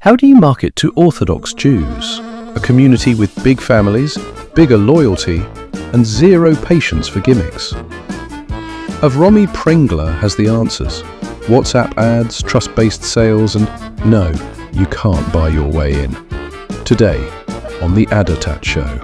How do you market to Orthodox Jews, a community with big families, bigger loyalty, and zero patience for gimmicks? Avromi Prengler has the answers. WhatsApp ads, trust-based sales, and no, you can't buy your way in. Today, on the ADOTAT show.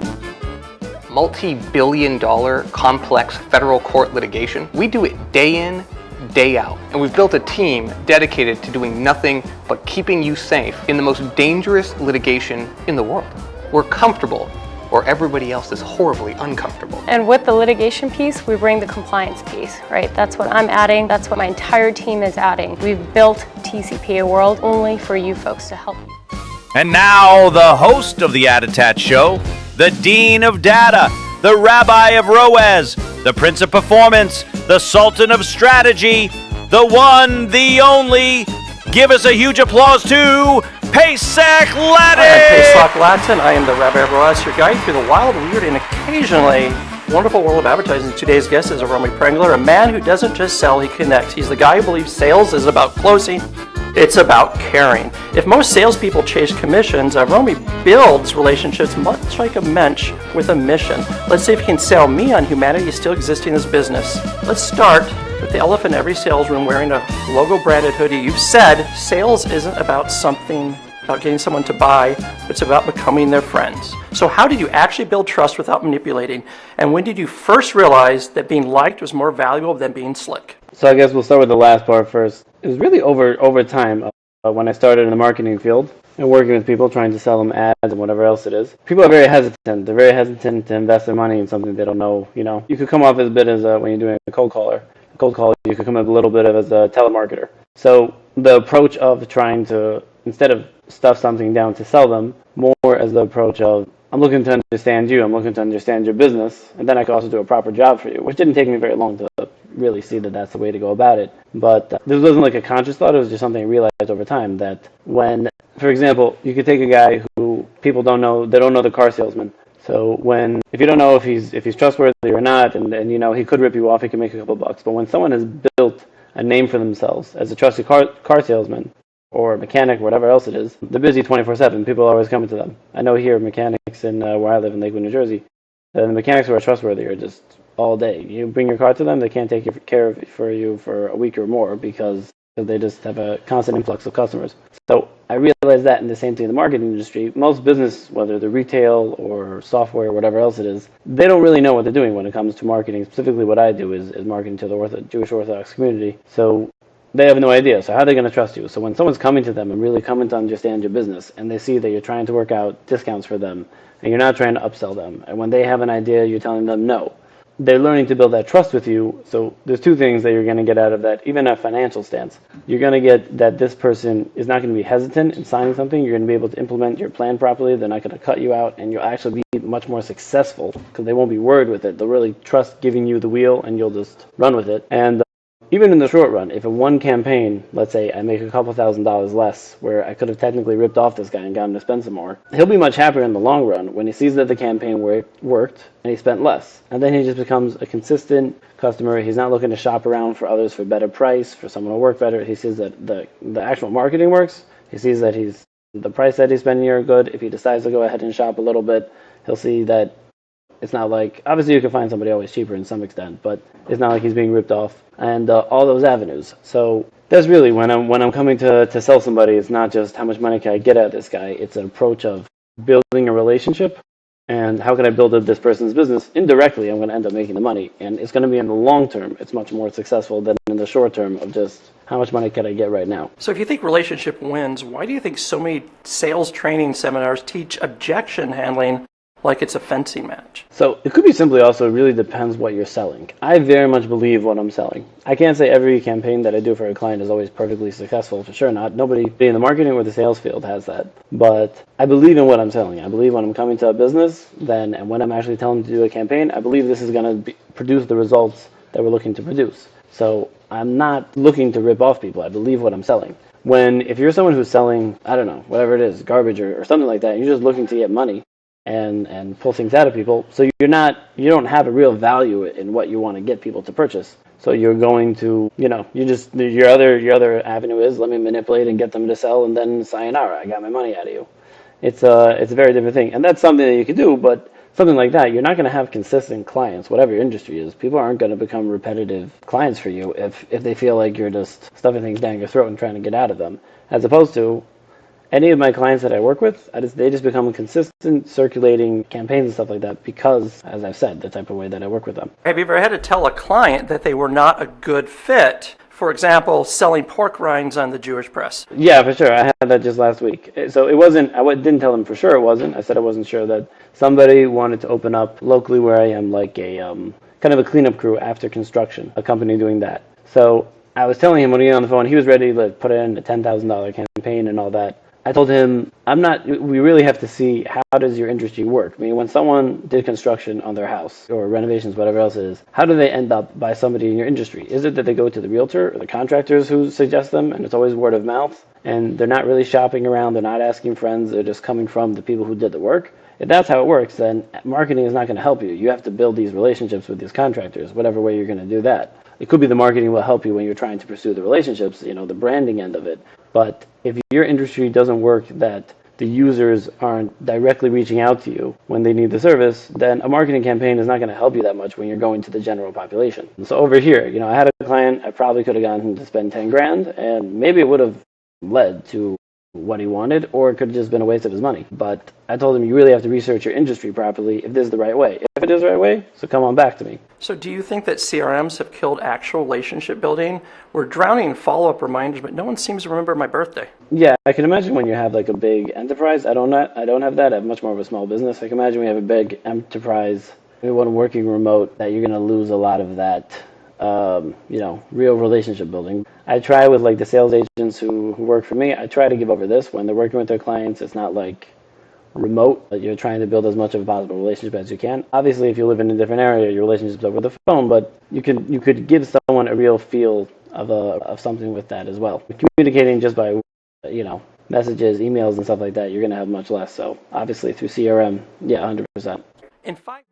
Multi-billion-dollar complex federal court litigation. We do it day in, day out. And we've built a team dedicated to doing nothing but keeping you safe in the most dangerous litigation in the world. We're comfortable where everybody else is horribly uncomfortable. And with the litigation piece, we bring the compliance piece, right? That's what I'm adding. That's what my entire team is adding. We've built TCPA World only for you folks to help you. And now the host of the ADOTAT show, the Dean of Data, the Rabbi of Roez, the Prince of Performance, the Sultan of Strategy, the one, the only. Give us a huge applause to Pesach Latin. I'm Pesach Latin. I am the Rabbi of Roez, your guide through the wild, weird, and occasionally wonderful world of advertising. Today's guest is Avromi Prengler, a man who doesn't just sell, he connects. He's the guy who believes sales is about closing. It's about caring. If most salespeople chase commissions, Avromi builds relationships much like a mensch with a mission. Let's see if he can sell me on humanity still existing in this business. Let's start with the elephant in every sales room wearing a logo-branded hoodie. You've said sales isn't about getting someone to buy, it's about becoming their friends. So how did you actually build trust without manipulating? And when did you first realize that being liked was more valuable than being slick? So I guess we'll start with the last part first. It was really over time when I started in the marketing field and working with people trying to sell them ads and whatever else it is. People are very hesitant. They're very hesitant to invest their money in something they don't know. You could come off as a bit as when you're doing a cold call, you could come up a little bit as a telemarketer. So the approach of trying to, instead of stuff something down to sell them, more as the approach of, I'm looking to understand you, I'm looking to understand your business, and then I can also do a proper job for you, which didn't take me very long to really see that that's the way to go about it. But this wasn't like a conscious thought, it was just something I realized over time that when, for example, you could take a guy who people don't know, they don't know the car salesman. So if you don't know if he's trustworthy or not, and he could rip you off, he can make a couple bucks. But when someone has built a name for themselves as a trusted car salesman, or mechanic, whatever else it is, they're busy 24/7. People are always coming to them. I know here mechanics in where I live in Lakewood, New Jersey, the mechanics who are trustworthy are just all day. You bring your car to them, they can't take care of it for you for a week or more because they just have a constant influx of customers. So I realized that in the same thing in the marketing industry. Most business, whether they're retail or software or whatever else it is, they don't really know what they're doing when it comes to marketing. Specifically what I do is marketing to the Jewish Orthodox community. So they have no idea. So how are they going to trust you? So when someone's coming to them and really coming to understand your business, and they see that you're trying to work out discounts for them, and you're not trying to upsell them, and when they have an idea, you're telling them no, they're learning to build that trust with you. So there's two things that you're going to get out of that, even a financial stance. You're going to get that this person is not going to be hesitant in signing something. You're going to be able to implement your plan properly. They're not going to cut you out, and you'll actually be much more successful because they won't be worried with it. They'll really trust giving you the wheel, and you'll just run with it. And even in the short run, if in one campaign, let's say I make a couple $1,000s less, where I could have technically ripped off this guy and got him to spend some more, he'll be much happier in the long run when he sees that the campaign worked and he spent less. And then he just becomes a consistent customer. He's not looking to shop around for others for better price, for someone to work better. He sees that the actual marketing works. He sees that the price that he's spending here are good. If he decides to go ahead and shop a little bit, he'll see that it's not like, obviously you can find somebody always cheaper in some extent, but it's not like he's being ripped off, and all those avenues. So that's really when I'm coming to sell somebody, it's not just how much money can I get out of this guy, it's an approach of building a relationship, and how can I build up this person's business? Indirectly, I'm going to end up making the money, and it's going to be in the long term, it's much more successful than in the short term of just how much money can I get right now. So if you think relationship wins, why do you think so many sales training seminars teach objection handling like it's a fencing match? So it could be simply also, it really depends what you're selling. I very much believe what I'm selling. I can't say every campaign that I do for a client is always perfectly successful, for sure not. Nobody in the marketing or the sales field has that. But I believe in what I'm selling. I believe when I'm coming to a business, and when I'm actually telling them to do a campaign, I believe this is going to produce the results that we're looking to produce. So I'm not looking to rip off people. I believe what I'm selling. If you're someone who's selling, I don't know, whatever it is, garbage or something like that, and you're just looking to get money, and pull things out of people, so you don't have a real value in what you want to get people to purchase. So you're going to, your other avenue is let me manipulate and get them to sell, and then sayonara, I got my money out of you. It's a very different thing, and that's something that you can do. But something like that, you're not going to have consistent clients, whatever your industry is. People aren't going to become repetitive clients for you if they feel like you're just stuffing things down your throat and trying to get out of them. As opposed to any of my clients that I work with, they just become consistent circulating campaigns and stuff like that because, as I've said, the type of way that I work with them. Have you ever had to tell a client that they were not a good fit? For example, selling pork rinds on the Jewish press. Yeah, for sure. I had that just last week. So it wasn't, didn't tell them for sure it wasn't. I said I wasn't sure that somebody wanted to open up locally where I am, like a kind of a cleanup crew after construction, a company doing that. So I was telling him when he got on the phone, he was ready to put in a $10,000 campaign and all that. I told him, we really have to see how does your industry work. I mean, when someone did construction on their house or renovations, whatever else it is, how do they end up by somebody in your industry? Is it that they go to the realtor or the contractors who suggest them, and it's always word of mouth, and they're not really shopping around, they're not asking friends, they're just coming from the people who did the work? If that's how it works, then marketing is not going to help you. You have to build these relationships with these contractors, whatever way you're going to do that. It could be the marketing will help you when you're trying to pursue the relationships, the branding end of it. But if your industry doesn't work, that the users aren't directly reaching out to you when they need the service, then a marketing campaign is not going to help you that much when you're going to the general population. So over here, I had a client, I probably could have gotten to spend 10 grand, and maybe it would have led to what he wanted, or it could have just been a waste of his money. But I told him, you really have to research your industry properly if this is the right way. If it is the right way, so come on back to me. So do you think that CRMs have killed actual relationship building? We're drowning in follow-up reminders, but no one seems to remember my birthday. Yeah, I can imagine when you have like a big enterprise. I don't have that. I have much more of a small business. I can imagine we have a big enterprise, everyone working remote, that you're going to lose a lot of that real relationship building. I try with like the sales agents who work for me, I try to give over this. When they're working with their clients, it's not like remote, but you're trying to build as much of a possible relationship as you can. Obviously, if you live in a different area, your relationship's over the phone, but you could give someone a real feel of something with that as well. Communicating just by, messages, emails, and stuff like that, you're going to have much less. So obviously through CRM, yeah, 100%. In fact,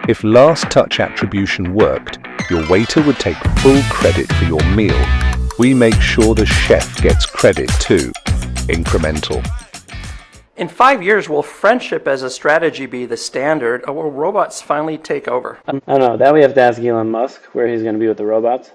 If last touch attribution worked, your waiter would take full credit for your meal. We make sure the chef gets credit too. Incremental. in 5 years, will friendship as a strategy be the standard, or will robots finally take over? I don't know. That we have to ask Elon Musk where he's going to be with the robots.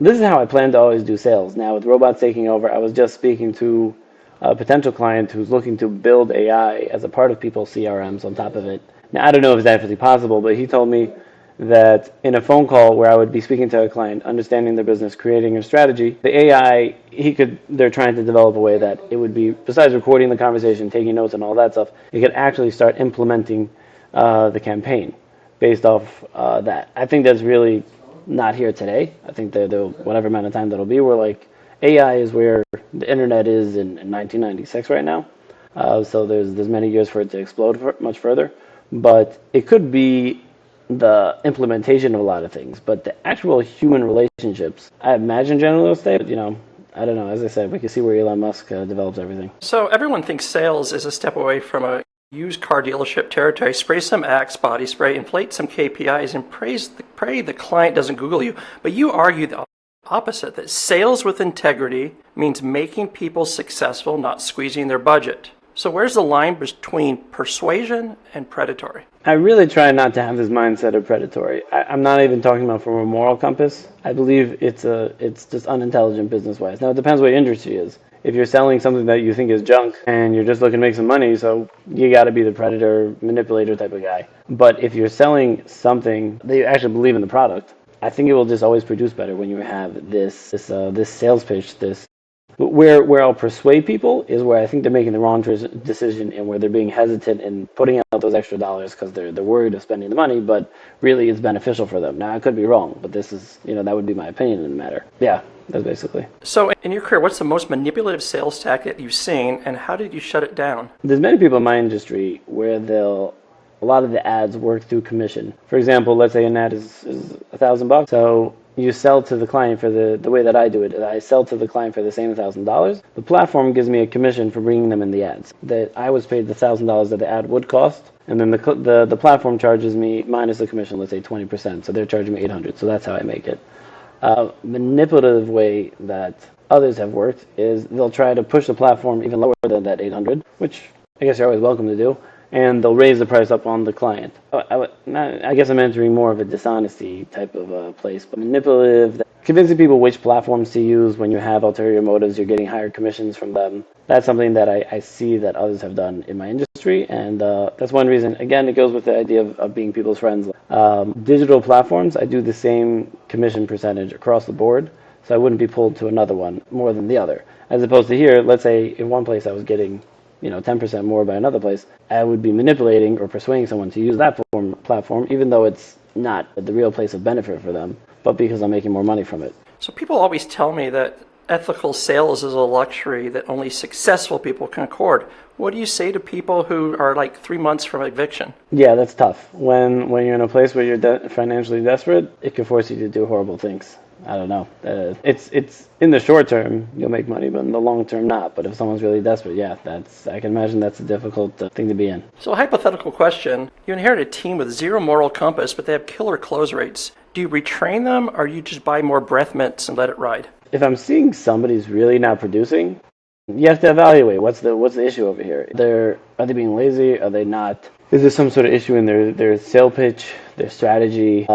This is how I plan to always do sales. Now, with robots taking over, I was just speaking to a potential client who's looking to build AI as a part of people's CRMs on top of it. Now, I don't know if it's actually possible, but he told me that in a phone call where I would be speaking to a client, understanding their business, creating a strategy, the AI, they're trying to develop a way that it would be, besides recording the conversation, taking notes and all that stuff, it could actually start implementing the campaign based off that. I think that's really not here today. I think that whatever amount of time that'll be, we're like, AI is where the internet is in 1996 right now. So there's many years for it to explode much further. But it could be the implementation of a lot of things. But the actual human relationships, I imagine generally will stay. But, I don't know. As I said, we can see where Elon Musk develops everything. So everyone thinks sales is a step away from a used car dealership territory. Spray some Axe body spray, inflate some KPIs, and pray the client doesn't Google you. But you argue the opposite, that sales with integrity means making people successful, not squeezing their budget. So where's the line between persuasion and predatory? I really try not to have this mindset of predatory. I'm not even talking about from a moral compass. I believe it's just unintelligent business-wise. Now, it depends what your industry is. If you're selling something that you think is junk and you're just looking to make some money, so you got to be the predator, manipulator type of guy. But if you're selling something that you actually believe in the product, I think it will just always produce better when you have this sales pitch. Where I'll persuade people is where I think they're making the wrong decision and where they're being hesitant in putting out those extra dollars because they're worried of spending the money, but really it's beneficial for them. Now, I could be wrong, but this is, that would be my opinion in the matter. Yeah, that's basically. So in your career, what's the most manipulative sales tactic that you've seen, and how did you shut it down? There's many people in my industry where a lot of the ads work through commission. For example, let's say an ad is $1,000. So, you sell to the client for the way that I do it. I sell to the client for the same $1,000. The platform gives me a commission for bringing them in the ads. That I was paid the $1,000 that the ad would cost, and then the platform charges me minus the commission, let's say 20%. So they're charging me $800. So that's how I make it. Manipulative way that others have worked is they'll try to push the platform even lower than that $800, which I guess you're always welcome to do, and they'll raise the price up on the client. I guess I'm entering more of a dishonesty type of place, but manipulative, convincing people which platforms to use when you have ulterior motives, you're getting higher commissions from them. That's something that I see that others have done in my industry, and that's one reason. Again, it goes with the idea of being people's friends. Digital platforms, I do the same commission percentage across the board, so I wouldn't be pulled to another one more than the other. As opposed to here, let's say in one place I was getting 10% more by another place, I would be manipulating or persuading someone to use that platform, even though it's not the real place of benefit for them, but because I'm making more money from it. So people always tell me that ethical sales is a luxury that only successful people can afford. What do you say to people who are like 3 months from eviction? Yeah, that's tough. When you're in a place where you're financially desperate, it can force you to do horrible things. I don't know. It's in the short term you'll make money, but in the long term not. But if someone's really desperate, yeah, I can imagine that's a difficult thing to be in. So a hypothetical question: you inherit a team with zero moral compass, but they have killer close rates. Do you retrain them, or you just buy more breath mints and let it ride? If I'm seeing somebody's really not producing, you have to evaluate what's the issue over here. Are they being lazy? Are they not? Is there some sort of issue in their sale pitch, their strategy?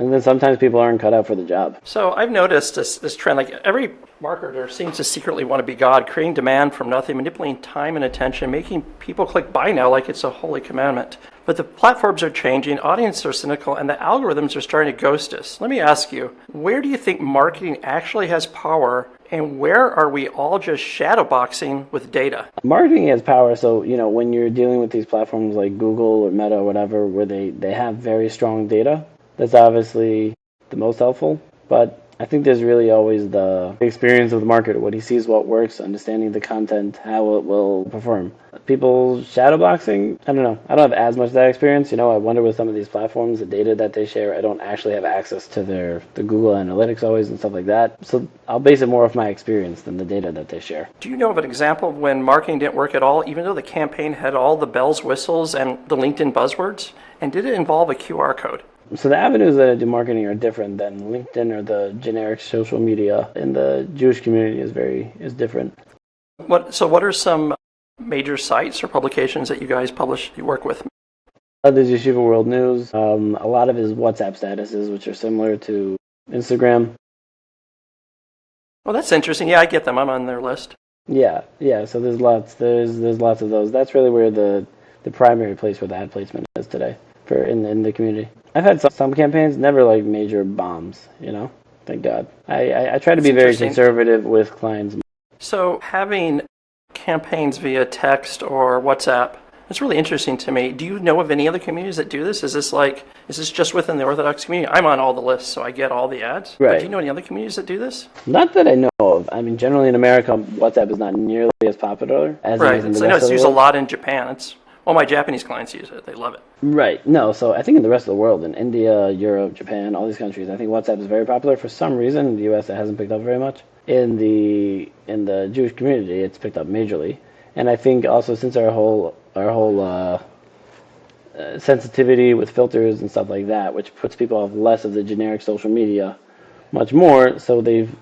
And then sometimes people aren't cut out for the job. So I've noticed this trend, like every marketer seems to secretly want to be God, creating demand from nothing, manipulating time and attention, making people click buy now like it's a holy commandment. But the platforms are changing, audiences are cynical, and the algorithms are starting to ghost us. Let me ask you, where do you think marketing actually has power, and where are we all just shadowboxing with data? Marketing has power, so when you're dealing with these platforms like Google or Meta or whatever, where they have very strong data, that's obviously the most helpful, but I think there's really always the experience of the marketer, what he sees, what works, understanding the content, how it will perform. People shadowboxing, I don't know. I don't have as much of that experience. I wonder with some of these platforms, the data that they share, I don't actually have access to the Google Analytics always and stuff like that. So I'll base it more off my experience than the data that they share. Do you know of an example of when marketing didn't work at all, even though the campaign had all the bells, whistles, and the LinkedIn buzzwords? And did it involve a QR code? So the avenues that I do marketing are different than LinkedIn or the generic social media in the Jewish community is different. What are some major sites or publications that you guys you work with? There's Yeshiva World News. A lot of it is WhatsApp statuses, which are similar to Instagram. Well, that's interesting. Yeah, I get them. I'm on their list. Yeah. So there's lots of those. That's really where the primary place where the ad placement is today in the community. I've had some campaigns, never like major bombs, thank God. I try to be very conservative with clients. So having campaigns via text or WhatsApp, it's really interesting to me. Do you know of any other communities that do this? Is this just within the Orthodox community? I'm on all the lists, so I get all the ads. Right. But do you know any other communities that do this? Not that I know of. I mean, generally in America, WhatsApp is not nearly as popular as it is in the rest of the world. I know it's used a lot in Japan. All my Japanese clients use it. They love it. Right. No, so I think in the rest of the world, in India, Europe, Japan, all these countries, I think WhatsApp is very popular. For some reason, in the U.S., it hasn't picked up very much. In the Jewish community, it's picked up majorly. And I think also since our whole sensitivity with filters and stuff like that, which puts people off less of the generic social media, much more, so they've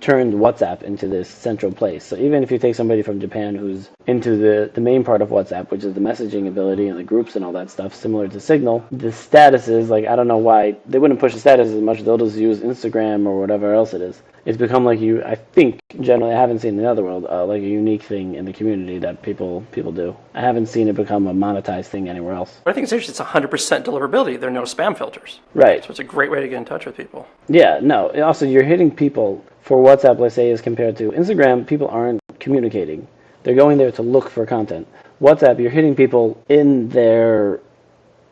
turned WhatsApp into this central place. So even if you take somebody from Japan who's into the main part of WhatsApp, which is the messaging ability and the groups and all that stuff, similar to Signal, the statuses, like I don't know why, they wouldn't push the status as much, they'll just use Instagram or whatever else it is. It's become like I think, generally, I haven't seen in the other world, like a unique thing in the community that people do. I haven't seen it become a monetized thing anywhere else. But I think it's 100% deliverability. There are no spam filters. Right. So it's a great way to get in touch with people. Yeah, no. Also, you're hitting people for WhatsApp, let's say, as compared to Instagram, people aren't communicating. They're going there to look for content. WhatsApp, you're hitting people in their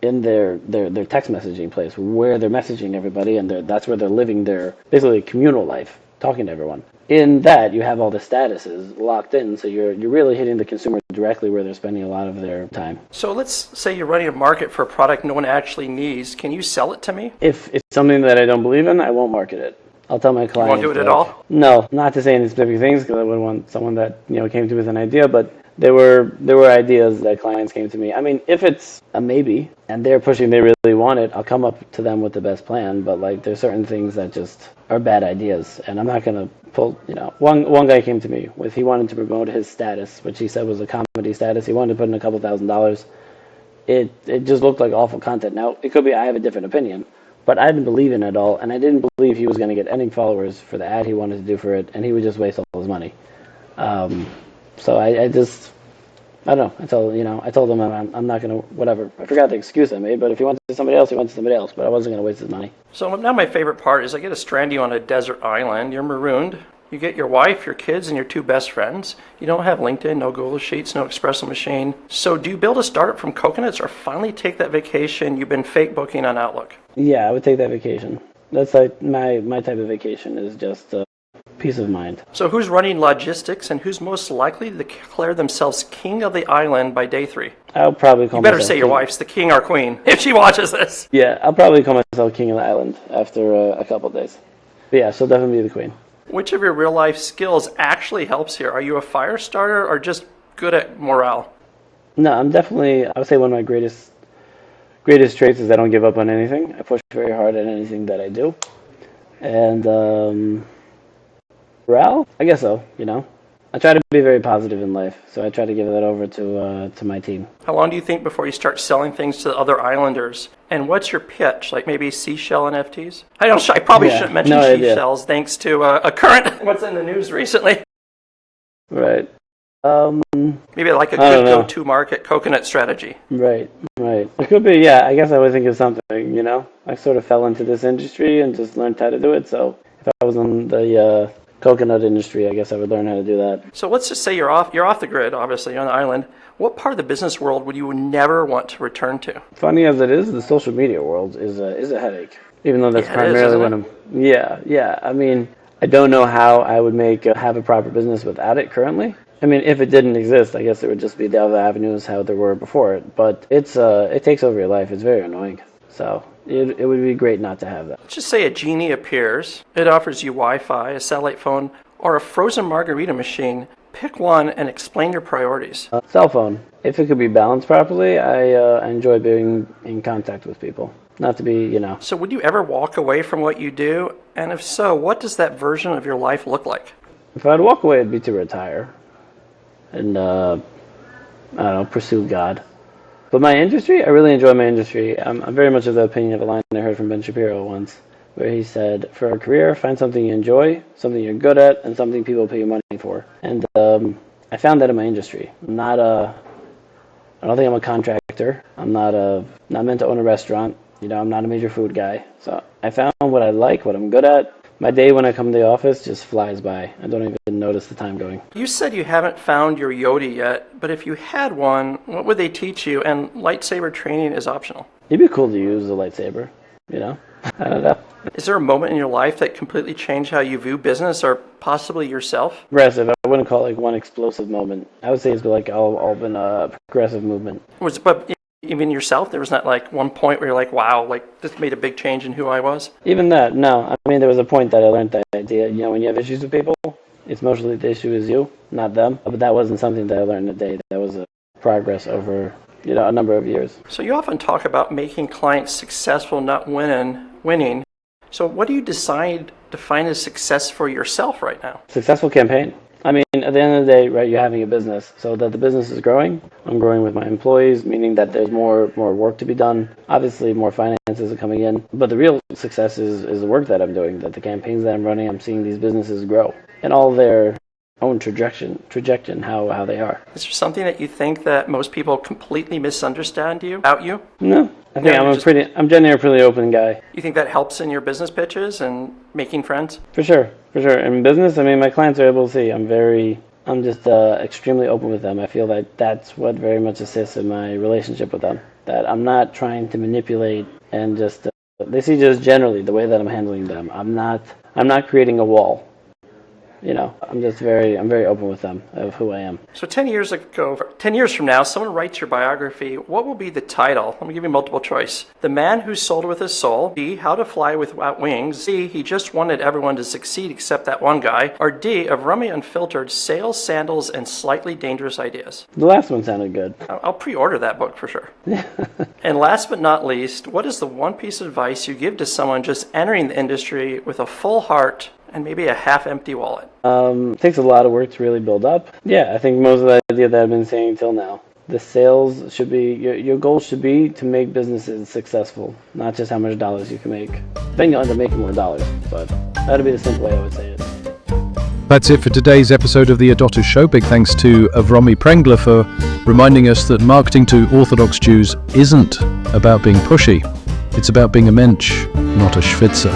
text messaging place where they're messaging everybody, and that's where they're living their basically communal life talking to everyone. In that, you have all the statuses locked in, so you're really hitting the consumer directly where they're spending a lot of their time. So let's say you're running a market for a product no one actually needs. Can you sell it to me? If it's something that I don't believe in, I won't market it. I'll tell my clients. You won't do it at all? No, not to say any specific things, because I wouldn't want someone that came to me with an idea, but there were ideas that clients came to me. I mean, if it's a maybe and they're pushing, they really want it, I'll come up to them with the best plan. But like, there's certain things that just are bad ideas, and I'm not gonna pull. One guy came to me with, he wanted to promote his status, which he said was a comedy status. He wanted to put in a couple $1,000s. It just looked like awful content. Now it could be I have a different opinion, but I didn't believe in it at all, and I didn't believe he was going to get any followers for the ad he wanted to do for it, and he would just waste all his money. So I don't know. I told him I'm not going to, whatever. I forgot the excuse I made, but if he went to somebody else, he went to somebody else, but I wasn't going to waste his money. So now my favorite part is I get to strand you on a desert island. You're marooned. You get your wife, your kids, and your two best friends. You don't have LinkedIn, no Google Sheets, no espresso machine. So do you build a startup from coconuts or finally take that vacation you've been fake booking on Outlook? Yeah, I would take that vacation. That's like my type of vacation, is just peace of mind. So who's running logistics and who's most likely to declare themselves king of the island by day 3? I'll probably call myself. You better say your wife's the king or queen if she watches this. Yeah, I'll probably call myself king of the island after a couple of days. But yeah, she'll definitely be the queen. Which of your real life skills actually helps here? Are you a fire starter or just good at morale? No, I'm definitely, I would say one of my greatest traits is I don't give up on anything. I push very hard at anything that I do. And morale? I guess so, I try to be very positive in life, so I try to give that over to my team. How long do you think before you start selling things to the other islanders? And what's your pitch? Like maybe seashell NFTs? I probably shouldn't mention seashells thanks to a current what's in the news recently. Right. Maybe like a good go-to market coconut strategy. Right. It could be, yeah. I guess I would think of something, I sort of fell into this industry and just learned how to do it. So if I was in the coconut industry, I guess I would learn how to do that. So let's just say you're off the grid, obviously, you're on the island. What part of the business world would you never want to return to? Funny as it is, the social media world is a headache. Even though that's primarily what I'm... Yeah. I mean, I don't know how I would have a proper business without it currently. I mean, if it didn't exist, I guess it would just be the other avenues how there were before it. But it takes over your life. It's very annoying. So it would be great not to have that. Let's just say a genie appears. It offers you Wi-Fi, a satellite phone, or a frozen margarita machine. Pick one and explain your priorities. Cell phone. If it could be balanced properly, I enjoy being in contact with people. Not to be, So would you ever walk away from what you do? And if so, what does that version of your life look like? If I'd walk away, it'd be to retire. And, pursue God. But my industry, I really enjoy my industry. I'm very much of the opinion of a line I heard from Ben Shapiro once, where he said, for a career, find something you enjoy, something you're good at, and something people pay you money for. And I found that in my industry. I don't think I'm a contractor. I'm not meant to own a restaurant. I'm not a major food guy. So I found what I like, what I'm good at. My day when I come to the office just flies by. I don't even notice the time going. You said you haven't found your Yodi yet, but if you had one, what would they teach you? And lightsaber training is optional. It'd be cool to use a lightsaber, I don't know. Is there a moment in your life that completely changed how you view business or possibly yourself? Progressive. I wouldn't call it one explosive moment. I would say it's like all been a progressive movement. But even yourself, there was not like one point where you're like, wow, like this made a big change in who I was? Even that, no. I mean, there was a point that I learned that idea. When you have issues with people, it's mostly the issue is you, not them. But that wasn't something that I learned today. That was a progress over, a number of years. So you often talk about making clients successful, not winning. So what do you define as success for yourself right now? Successful campaign. I mean, at the end of the day, right, you're having a business. So that the business is growing, I'm growing with my employees, meaning that there's more work to be done. Obviously, more finances are coming in. But the real success is the work that I'm doing, that the campaigns that I'm running, I'm seeing these businesses grow. And all their own trajectory, how they are. Is there something that you think that most people completely misunderstand about you? No. I think I'm generally a pretty open guy. You think that helps in your business pitches and making friends? For sure. In business, I mean, my clients are able to see I'm just extremely open with them. I feel that that's what very much assists in my relationship with them. That I'm not trying to manipulate and just, they see just generally the way that I'm handling them. I'm not creating a wall. I'm very open with them of who I am. So 10 years from now, someone writes your biography. What will be the title? Let me give you multiple choice. The Man Who Sold With His Soul. B, How to Fly Without Wings. C, He Just Wanted Everyone to Succeed Except That One Guy. Or D, Avromi Unfiltered, Sales, Sandals, and Slightly Dangerous Ideas. The last one sounded good. I'll pre-order that book for sure. And last but not least, what is the one piece of advice you give to someone just entering the industry with a full heart and maybe a half-empty wallet? It takes a lot of work to really build up. Yeah, I think most of the idea that I've been saying till now. The sales should be, your goal should be to make businesses successful, not just how much dollars you can make. Then you'll end up making more dollars, but that would be the simple way I would say it. That's it for today's episode of the ADOTAT Show. Big thanks to Avromi Prengler for reminding us that marketing to Orthodox Jews isn't about being pushy. It's about being a mensch, not a schwitzer.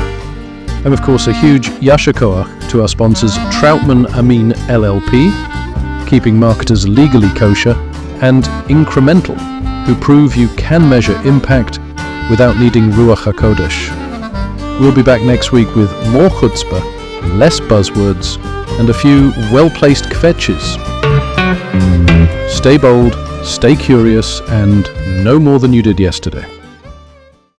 And of course, a huge yasher koach to our sponsors Troutman Amin LLP, keeping marketers legally kosher, and Incremental, who prove you can measure impact without needing Ruach HaKodesh. We'll be back next week with more chutzpah, less buzzwords, and a few well-placed kvetches. Stay bold, stay curious, and know more than you did yesterday.